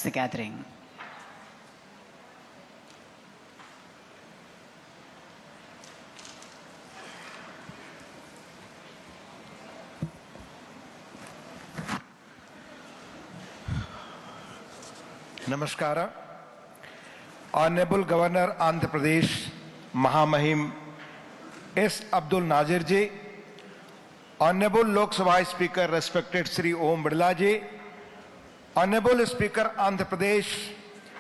the gathering. Namaskara. Honorable Governor Andhra Pradesh Mahamahim S. Abdul Nazir ji, Honorable Lok Sabha Speaker respected Sri Om Birla ji, Honorable Speaker Andhra Pradesh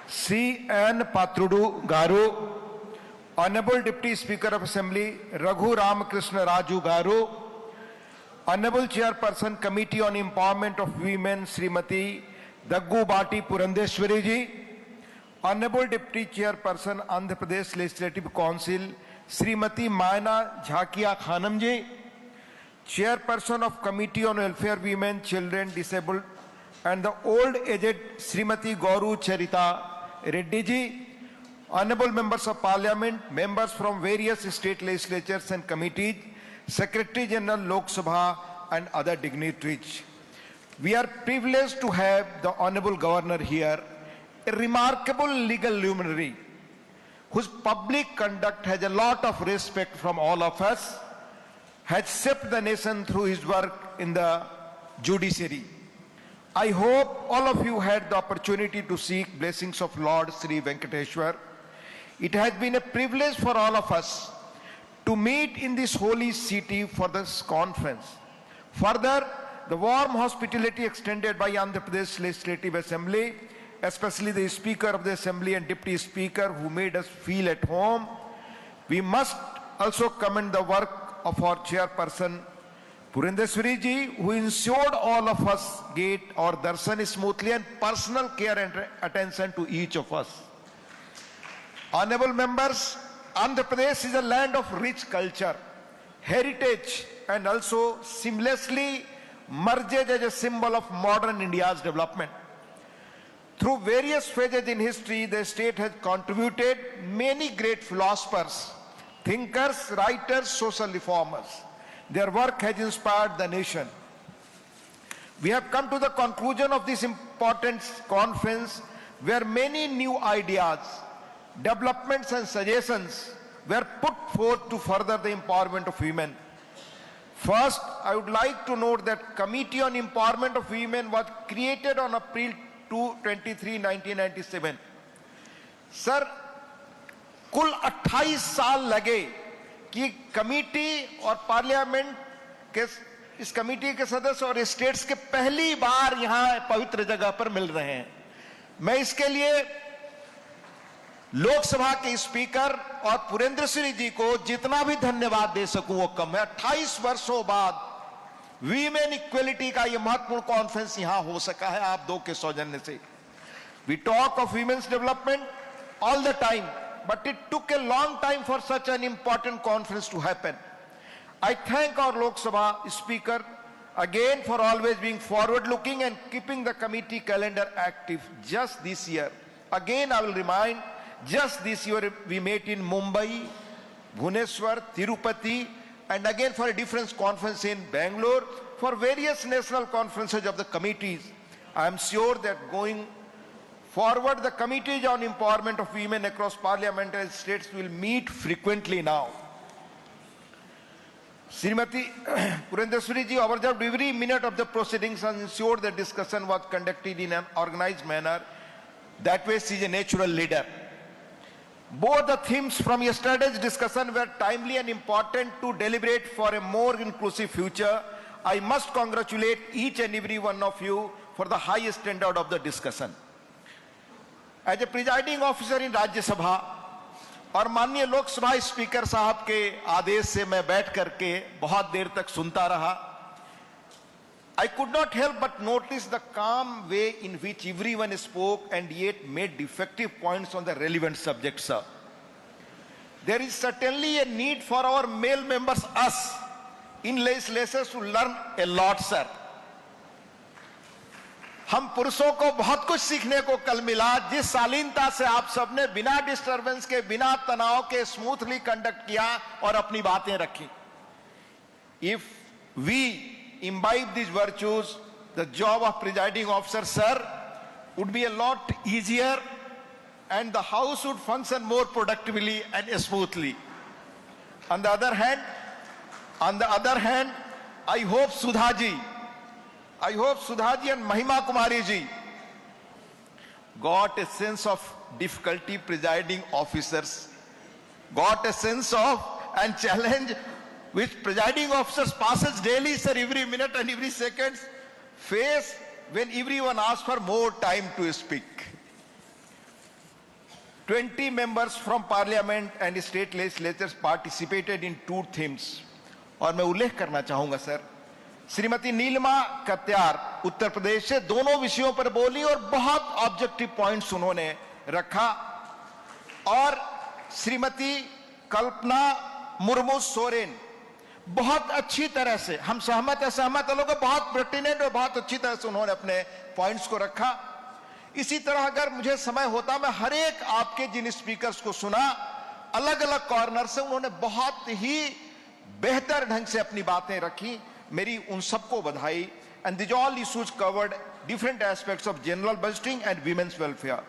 C. N. Patrudu Garu, Honorable Deputy Speaker of Assembly Raghu Ramakrishna Raju Garu, Honorable Chairperson Committee on Empowerment of Women Srimati Daggu Bati Purandeshwari ji, Honorable Deputy Chairperson Andhra Pradesh Legislative Council Srimati Maina Jhakia Khanam ji, Chairperson of Committee on Welfare Women, Children, Disabled and the Old Aged Srimati Gauru Charita Reddy ji, Honorable Members of Parliament, members from various state legislatures and committees, Secretary General Lok Sabha and other dignitaries. We are privileged to have the Honorable Governor here, a remarkable legal luminary whose public conduct has a lot of respect from all of us, has shaped the nation through his work in the judiciary. I hope all of you had the opportunity to seek blessings of Lord Sri Venkateshwar. It has been a privilege for all of us to meet in this holy city for this conference. Further, the warm hospitality extended by Andhra Pradesh Legislative Assembly, especially the Speaker of the Assembly and Deputy Speaker who made us feel at home. We must also commend the work of our Chairperson Purandeshwari ji, who ensured all of us get our darshan smoothly and personal care and attention to each of us. Honorable members, Andhra Pradesh is a land of rich culture, heritage and also seamlessly merges as a symbol of modern India's development. Through various phases in history, the state has contributed many great philosophers, thinkers, writers, social reformers. Their work has inspired the nation. We have come to the conclusion of this important conference where many new ideas, developments and suggestions were put forth to further the empowerment of women. First, I would like to note that Committee on Empowerment of Women was created on April 23, 1997. Sir, कुल 28 साल लगे कि committee और parliament के इस committee के सदस्य और स्टेट्स के पहली बार यहां पवित्र जगह पर मिल रहे हैं। मैं इसके लिए लोकसभा के स्पीकर और पुरेंद्रश्री जी को जितना भी धन्यवाद दे सकूं वो कम है। 28 वर्षों बाद वीमेन इक्वलिटी का यह महत्वपूर्ण कॉन्फ्रेंस यहां हो सका है आप दो के सौजन्य से। We talk of women's development all the time, but it took a long time for such an important conference to happen. I thank our Lok Sabha Speaker again for always being forward looking and keeping the committee calendar active. Just this year, again I will remind, just this year we met in Mumbai, Bhubaneswar, Tirupati and again for a different conference in Bangalore, for various national conferences of the committees. I am sure that going forward, the committees on empowerment of women across parliamentary states will meet frequently now. Srimati Purandeshwari ji observed every minute of the proceedings and ensured the discussion was conducted in an organized manner. That way she is a natural leader. Both the themes from yesterday's discussion were timely and important to deliberate for a more inclusive future. I must congratulate each and every one of you for the highest standard of the discussion. As a presiding officer in Rajya Sabha और माननीय Lok Sabha speaker साहब के आदेश से मैं बैठ करके बहुत देर तक सुनता रहा, I could not help but notice the calm way in which everyone spoke and yet made defective points on the relevant subject, sir. There is certainly a need for our male members, us, in legislatures to learn a lot, sir. हम पुरुषों को बहुत कुछ सीखने को कल मिला, जिस शालीनता से आप सबने बिना डिस्टरबेंस के, बिना तनाव के स्मूथली कंडक्ट किया और अपनी बातें रखी. If we imbibe these virtues, the job of presiding officer, sir, would be a lot easier and the house would function more productively and smoothly. On the other hand, I hope Sudha ji and Mahima Kumari ji got a sense of difficulty presiding officers, got a sense of and challenge which presiding officers passes daily, sir, every minute and every second face when everyone asks for more time to speak. 20 members from parliament and state legislatures participated in 2 themes. और मैं उल्लेख करना चाहूंगा sir, Shrimati Nilima कत्यार Uttar Pradesh से दोनों विषयों पर बोली और बहुत ऑब्जेक्टिव पॉइंट्स उन्होंने रखा, और श्रीमती कल्पना मुर्मू सोरेन बहुत अच्छी तरह से, हम सहमत लोग बहुत पर्टिनेंट और बहुत अच्छी तरह से उन्होंने अपने पॉइंट्स को रखा। इसी तरह अगर मुझे समय होता मैं हर एक आपके जिन स्पीकर्स को सुना, अलग अलग कॉर्नर से उन्होंने बहुत ही बेहतर ढंग से अपनी बातें रखी, मेरी उन सबको बधाई। And these all issues covered different aspects of general budgeting and women's welfare.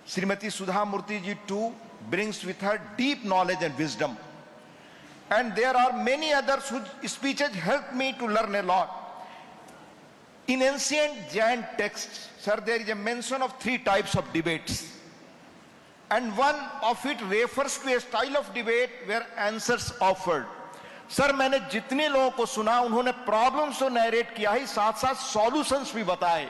Srimati Sudha Murthy ji too brings with her deep knowledge and wisdom, and there are many others whose speeches helped me to learn a lot. In ancient Jain texts, sir, there is a mention of 3 types of debates, and one of it refers to a style of debate where answers offered. Sir, मैंने जितने लोगों को सुना उन्होंने problems तो narrate किया ही, साथ साथ सॉल्यूशंस भी बताए।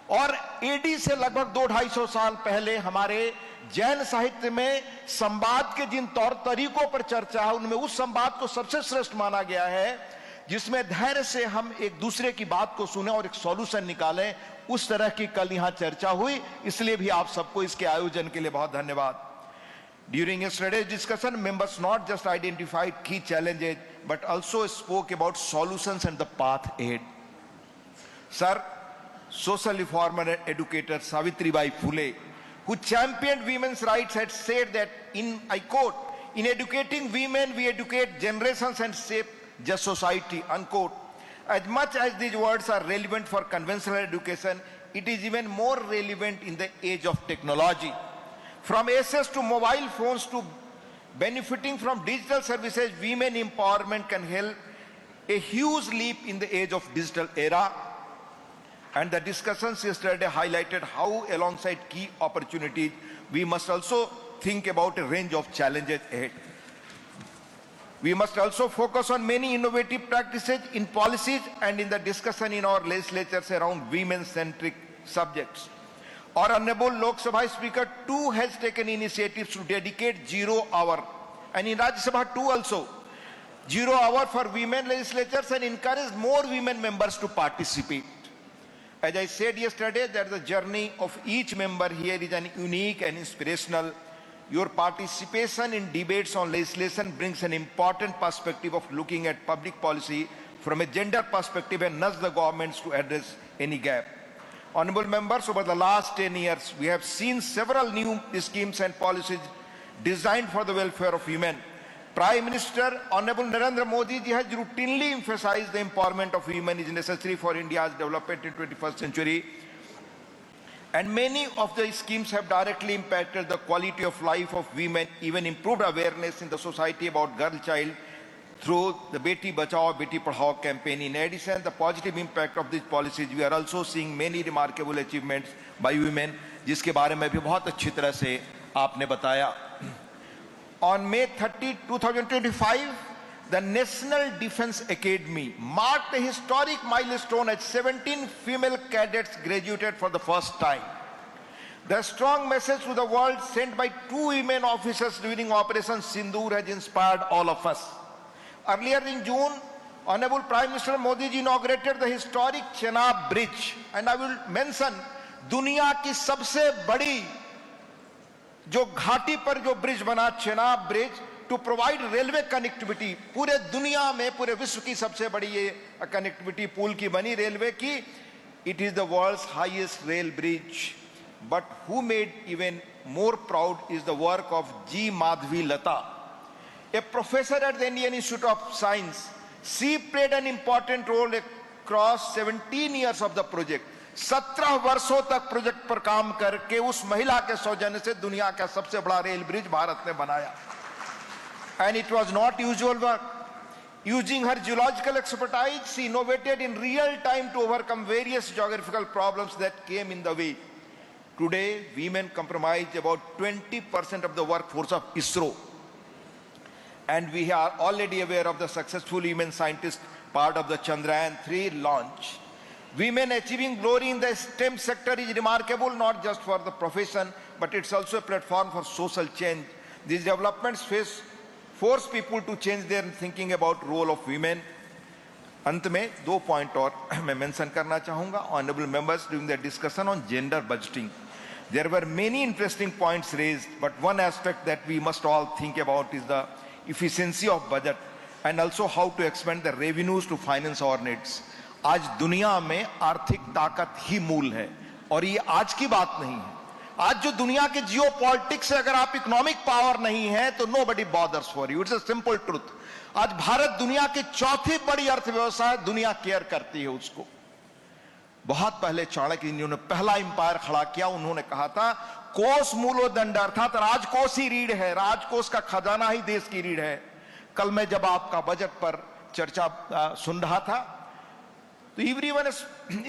और एडी से लगभग 200-250 साल पहले हमारे जैन साहित्य में संवाद के जिन तौर तरीकों पर चर्चा है, उनमें उस संवाद को सबसे श्रेष्ठ माना गया है जिसमें धैर्य से हम एक दूसरे की बात को सुने और एक सॉल्यूशन निकालें। उस तरह की कल यहां चर्चा हुई, इसलिए भी आप सबको इसके आयोजन के लिए बहुत धन्यवाद। During yesterday's discussion, members not just identified key challenges but also spoke about solutions and the path ahead. Sir, social reformer and educator Savitribai Phule, who championed women's rights, had said that, I quote, "In educating women, we educate generations and shape just society," unquote. As much as these words are relevant for conventional education, it is even more relevant in the age of technology. From access to mobile phones to benefiting from digital services, women empowerment can help a huge leap in the age of digital era. And the discussions yesterday highlighted how, alongside key opportunities, we must also think about a range of challenges ahead. We must also focus on many innovative practices in policies and in the discussion in our legislatures around women-centric subjects. Our Honorable Lok Sabha Speaker too has taken initiatives to dedicate 0 hour, and in Rajya Sabha too also, 0 hour for women legislators, and encourage more women members to participate. As I said yesterday, that the journey of each member here is an unique and inspirational. Your participation in debates on legislation brings an important perspective of looking at public policy from a gender perspective and nudge the governments to address any gap. Honorable members, over the last 10 years, we have seen several new schemes and policies designed for the welfare of women. Prime Minister Honorable Narendra Modi ji has routinely emphasized the empowerment of women is necessary for India's development in 21st century. And many of the schemes have directly impacted the quality of life of women, even improved awareness in the society about girl child through the Beti Bachao, Beti Padhao campaign. In addition, the positive impact of these policies, we are also seeing many remarkable achievements by women, जिसके बारे में भी बहुत अच्छी तरह से आपने बताया. On May 30, 2025, the National Defence Academy marked a historic milestone as 17 female cadets graduated for the first time. The strong message to the world sent by 2 women officers during Operation Sindoor has inspired all of us. Earlier in June, Honorable Prime Minister Modi ji inaugurated the historic Chenab Bridge, and I will mention दुनिया की सबसे बड़ी जो घाटी पर जो bridge बना, Chenab bridge, to provide railway connectivity. पूरे दुनिया में, पूरे विश्व की सबसे बड़ी ये कनेक्टिविटी पुल की बनी, रेलवे की. It is the world's highest rail bridge. But who made even more proud is the work of G Madhavi Lata, a professor at the Indian Institute of Science. She played an important role across 17 years of the project. 17 वर्षों तक project पर काम करके उस महिला के सौजन्य से दुनिया का सबसे बड़ा रेल ब्रिज भारत ने बनाया। And it was not usual work. Using her geological expertise, she innovated in real time to overcome various geographical problems that came in the way. Today, women comprise about 20% of the workforce of ISRO. And we are already aware of the successful women scientists part of the Chandrayaan-3 launch. Women achieving glory in the STEM sector is remarkable, not just for the profession, but it's also a platform for social change. These developments force people to change their thinking about role of women. अंत में 2 point और मैं mention करना चाहूंगा. Honorable members, during the discussion on gender budgeting, there were many interesting points raised, but one aspect that we must all think about is the efficiency of budget and also how to expand the revenues to finance our needs. आज दुनिया में आर्थिक ताकत ही मूल है और ये आज की बात नहीं है. आज जो दुनिया के जियो पॉलिटिक्स से अगर आप इकोनॉमिक पावर नहीं है तो nobody bothers for you. It's a simple truth. आज भारत दुनिया की चौथी बड़ी अर्थव्यवस्था है. दुनिया केयर करती है उसको. बहुत पहले चाणक्य ने पहला एम्पायर खड़ा किया. उन्होंने कहा था कोष मूलोदंड, अर्थात राजकोष ही रीढ़ है. राजकोष का खजाना ही देश की रीढ़ है. कल मैं जब आपका बजट पर चर्चा सुन रहा था तो everyone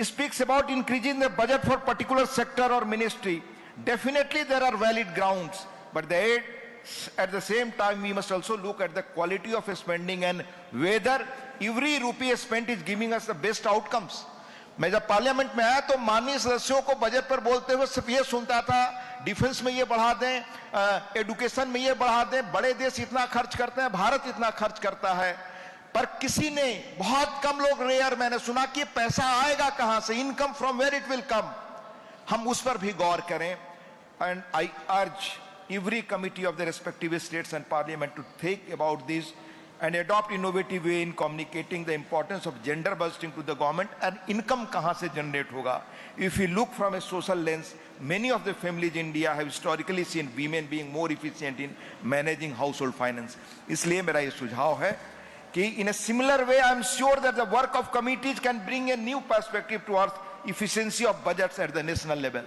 speaks about increasing the budget for particular sector or ministry. Definitely there are valid grounds, but at the same time we must also look at the quality of spending and whether every rupee spent is giving us the best outcomes. मैं जब parliament में आया तो माननीय सदस्यों को budget पर बोलते हुए सिर्फ ये सुनता था डिफेंस में ये बढ़ा दें, एडुकेशन में ये बढ़ा दें, बड़े देश इतना खर्च करते हैं, भारत इतना खर्च करता है. पर किसी ने, बहुत कम लोग, रेयर मैंने सुना कि पैसा आएगा कहां से, income from where it will come. हम उस पर भी गौर करें. And I urge every committee of the respective states and parliament to think about this and adopt innovative way in communicating the importance of gender budgeting to the government. And income kahan se generate hoga? If we look from a social lens, many of the families in India have historically seen women being more efficient in managing household finance. इसलिए मेरा ये सुझाव है कि in a similar way I am sure that the work of committees can bring a new perspective towards efficiency of budgets at the national level.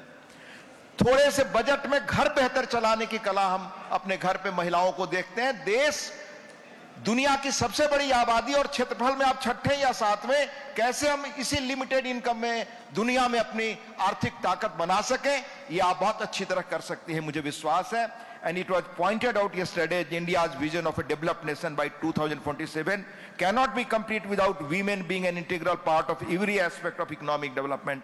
थोड़े से budget में घर बेहतर चलाने की कला हम अपने घर पे महिलाओं को देखते हैं. देश दुनिया की सबसे बड़ी आबादी और क्षेत्रफल में आप छठे या सातवें, कैसे हम इसी लिमिटेड इनकम में दुनिया में अपनी आर्थिक ताकत बना सकें, ये आप बहुत अच्छी तरह कर सकती हैं, मुझे विश्वास है. And it was pointed out yesterday, India's vision of a developed nation by 2047 cannot be complete without women being an integral part of every aspect of economic development.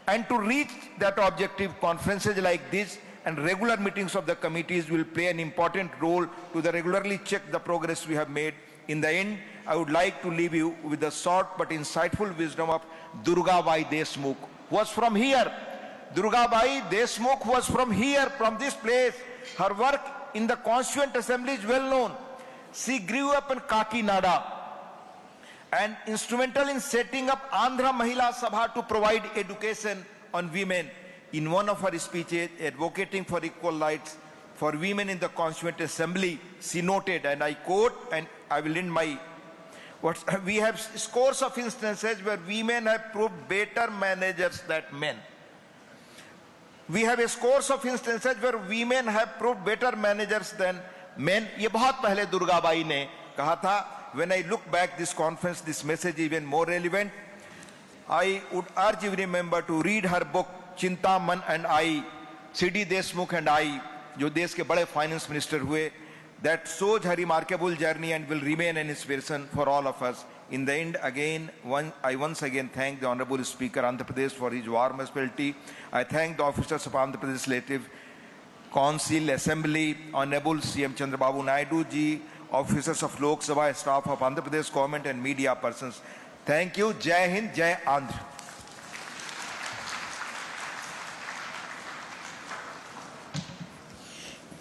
And to reach that objective, conferences like this and regular meetings of the committees will play an important role to regularly check the progress we have made. In the end, I would like to leave you with the short but insightful wisdom of Durgabai Deshmukh, who was from here. Durgabai Deshmukh was from here, from this place. Her work in the Constituent Assembly is well known. She grew up in Kakinada and instrumental in setting up Andhra Mahila Sabha to provide education on women. In one of her speeches advocating for equal rights for women in the Constituent Assembly, she noted, and I quote, and I will end my words, we have scores of instances where women have proved better managers than men. We have scores of instances where women have proved better managers than men. ये बहुत पहले दुर्गाबाई ने कहा था. When I look back this conference, this message is even more relevant. I would urge every member to read her book Chintaman and I, C.D. Deshmukh and I, जो देश के बड़े फाइनेंस मिनिस्टर हुए. That shows her remarkable journey and will remain an inspiration for all of us. In the end, I once again thank the Honorable Speaker Andhra Pradesh for his warm hospitality. I thank the officers of Andhra Pradesh Legislative Council, Assembly, Honorable CM Chandrababu Naidu ji, officers of Lok Sabha, staff of Andhra Pradesh government and media persons. Thank you. Jai Hind, Jai Andhra.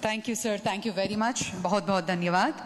Thank you sir, thank you very much. बहुत बहुत धन्यवाद.